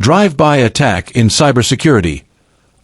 Drive-by attack in cybersecurity.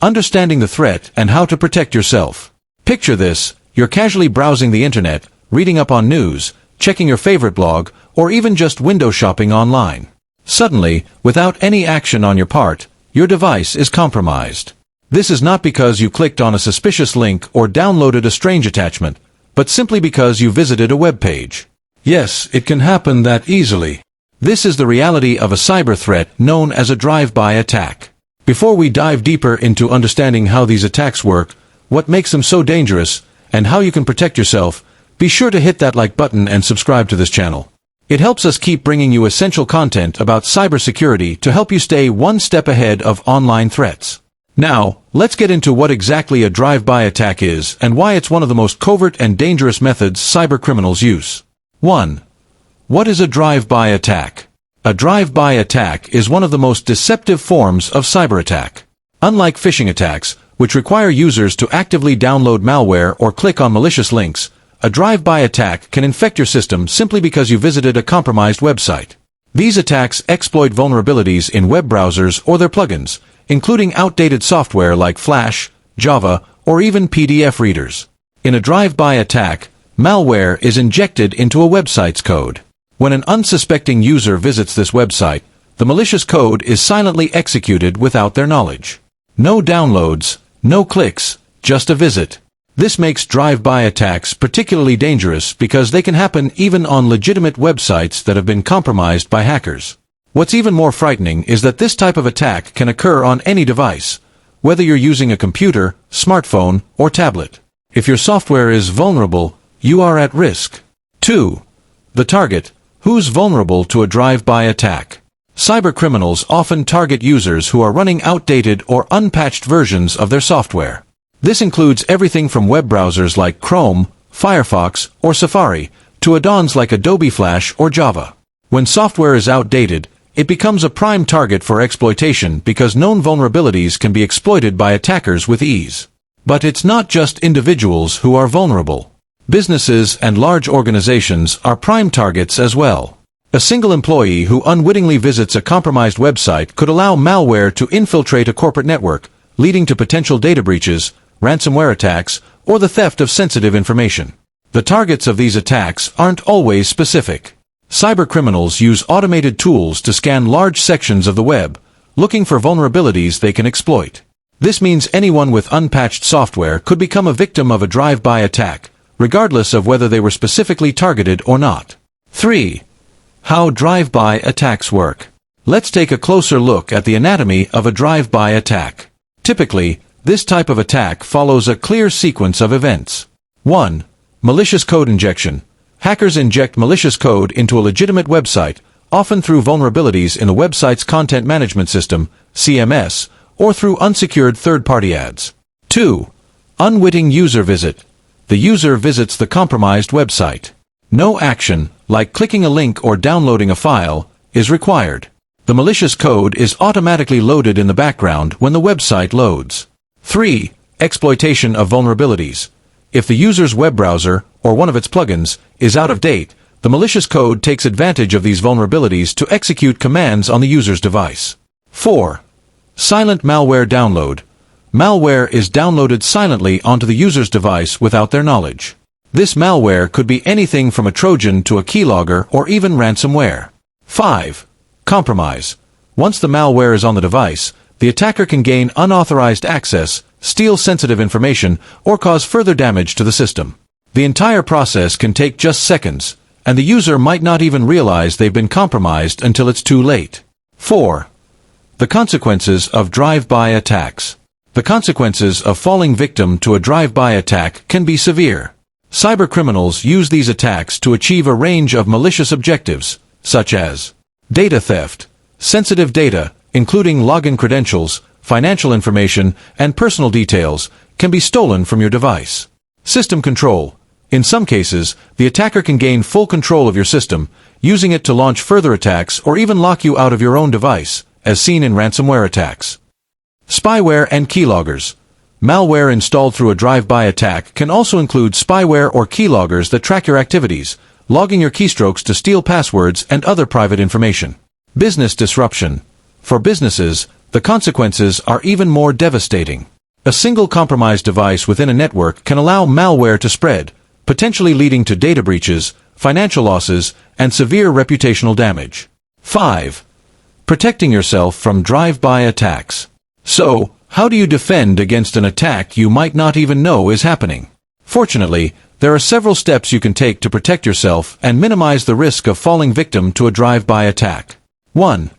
Understanding the threat and how to protect yourself. Picture this: you're casually browsing the internet, reading up on news, checking your favorite blog, or even just window shopping online. Suddenly, without any action on your part, your device is compromised. This is not because you clicked on a suspicious link or downloaded a strange attachment, but simply because you visited a web page. Yes, it can happen that easily. This is the reality of a cyber threat known as a drive-by attack. Before we dive deeper into understanding how these attacks work, what makes them so dangerous, and how you can protect yourself, be sure to hit that like button and subscribe to this channel. It helps us keep bringing you essential content about cybersecurity to help you stay one step ahead of online threats. Now, let's get into what exactly a drive-by attack is and why it's one of the most covert and dangerous methods cybercriminals use. 1. What is a drive-by attack? A drive-by attack is one of the most deceptive forms of cyber attack. Unlike phishing attacks, which require users to actively download malware or click on malicious links, a drive-by attack can infect your system simply because you visited a compromised website. These attacks exploit vulnerabilities in web browsers or their plugins, including outdated software like Flash, Java, or even PDF readers. In a drive-by attack, malware is injected into a website's code. When an unsuspecting user visits this website, the malicious code is silently executed without their knowledge. No downloads, no clicks, just a visit. This makes drive-by attacks particularly dangerous because they can happen even on legitimate websites that have been compromised by hackers. What's even more frightening is that this type of attack can occur on any device, whether you're using a computer, smartphone, or tablet. If your software is vulnerable, you are at risk. 2. The target. Who's vulnerable to a drive-by attack? Cybercriminals often target users who are running outdated or unpatched versions of their software. This includes everything from web browsers like Chrome, Firefox, or Safari, to add-ons like Adobe Flash or Java. When software is outdated, it becomes a prime target for exploitation because known vulnerabilities can be exploited by attackers with ease. But it's not just individuals who are vulnerable. Businesses and large organizations are prime targets as well. A single employee who unwittingly visits a compromised website could allow malware to infiltrate a corporate network, leading to potential data breaches, ransomware attacks, or the theft of sensitive information. The targets of these attacks aren't always specific. Cybercriminals use automated tools to scan large sections of the web, looking for vulnerabilities they can exploit. This means anyone with unpatched software could become a victim of a drive-by attack, regardless of whether they were specifically targeted or not. 3. How drive-by attacks work. Let's take a closer look at the anatomy of a drive-by attack. Typically, this type of attack follows a clear sequence of events. 1. Malicious code injection. Hackers inject malicious code into a legitimate website, often through vulnerabilities in the website's content management system, CMS, or through unsecured third-party ads. 2. Unwitting user visit. The user visits the compromised website. No action, like clicking a link or downloading a file, is required. The malicious code is automatically loaded in the background when the website loads. 3. Exploitation of vulnerabilities. If the user's web browser, or one of its plugins, is out of date, the malicious code takes advantage of these vulnerabilities to execute commands on the user's device. 4. Silent malware download. Malware is downloaded silently onto the user's device without their knowledge. This malware could be anything from a Trojan to a keylogger or even ransomware. 5. Compromise. Once the malware is on the device, the attacker can gain unauthorized access, steal sensitive information, or cause further damage to the system. The entire process can take just seconds, and the user might not even realize they've been compromised until it's too late. 4. The consequences of drive-by attacks. The consequences of falling victim to a drive-by attack can be severe. Cybercriminals use these attacks to achieve a range of malicious objectives, such as data theft. Sensitive data, including login credentials, financial information, and personal details, can be stolen from your device. System control. In some cases, the attacker can gain full control of your system, using it to launch further attacks or even lock you out of your own device, as seen in ransomware attacks. Spyware and keyloggers. Malware installed through a drive-by attack can also include spyware or keyloggers that track your activities, logging your keystrokes to steal passwords and other private information. Business disruption. For businesses, the consequences are even more devastating. A single compromised device within a network can allow malware to spread, potentially leading to data breaches, financial losses, and severe reputational damage. 5. Protecting yourself from drive-by attacks. So, how do you defend against an attack you might not even know is happening? Fortunately, there are several steps you can take to protect yourself and minimize the risk of falling victim to a drive-by attack. 1.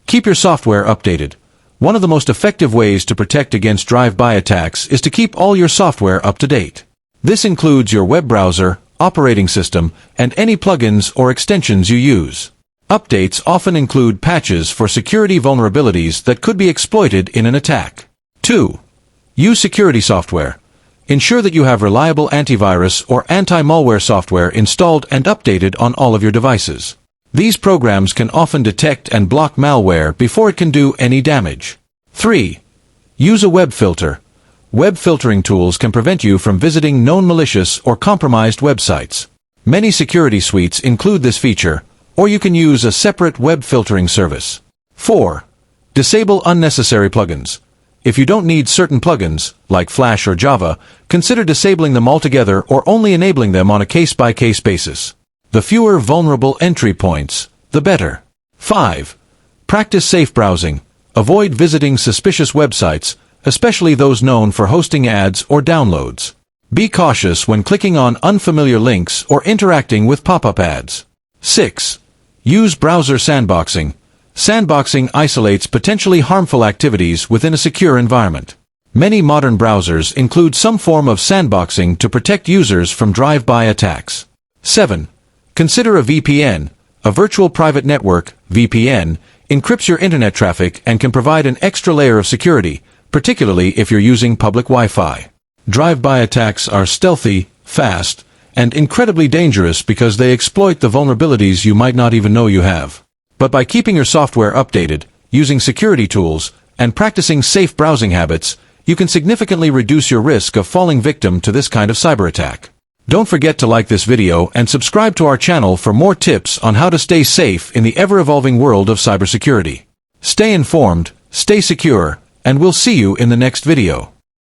Keep your software updated. One of the most effective ways to protect against drive-by attacks is to keep all your software up to date. This includes your web browser, operating system, and any plugins or extensions you use. Updates often include patches for security vulnerabilities that could be exploited in an attack. 2. Use security software. Ensure that you have reliable antivirus or anti-malware software installed and updated on all of your devices. These programs can often detect and block malware before it can do any damage. 3. Use a web filter. Web filtering tools can prevent you from visiting known malicious or compromised websites. Many security suites include this feature, or you can use a separate web filtering service. 4. Disable unnecessary plugins. If you don't need certain plugins, like Flash or Java, consider disabling them altogether or only enabling them on a case-by-case basis. The fewer vulnerable entry points, the better. 5. Practice safe browsing. Avoid visiting suspicious websites, especially those known for hosting ads or downloads. Be cautious when clicking on unfamiliar links or interacting with pop-up ads. 6. Use browser sandboxing. Sandboxing isolates potentially harmful activities within a secure environment. Many modern browsers include some form of sandboxing to protect users from drive-by attacks. 7. Consider a VPN. A virtual private network, VPN, encrypts your internet traffic and can provide an extra layer of security, particularly if you're using public Wi-Fi. Drive-by attacks are stealthy, fast, and incredibly dangerous because they exploit the vulnerabilities you might not even know you have. But by keeping your software updated, using security tools, and practicing safe browsing habits, you can significantly reduce your risk of falling victim to this kind of cyber attack. Don't forget to like this video and subscribe to our channel for more tips on how to stay safe in the ever-evolving world of cybersecurity. Stay informed, stay secure, and we'll see you in the next video.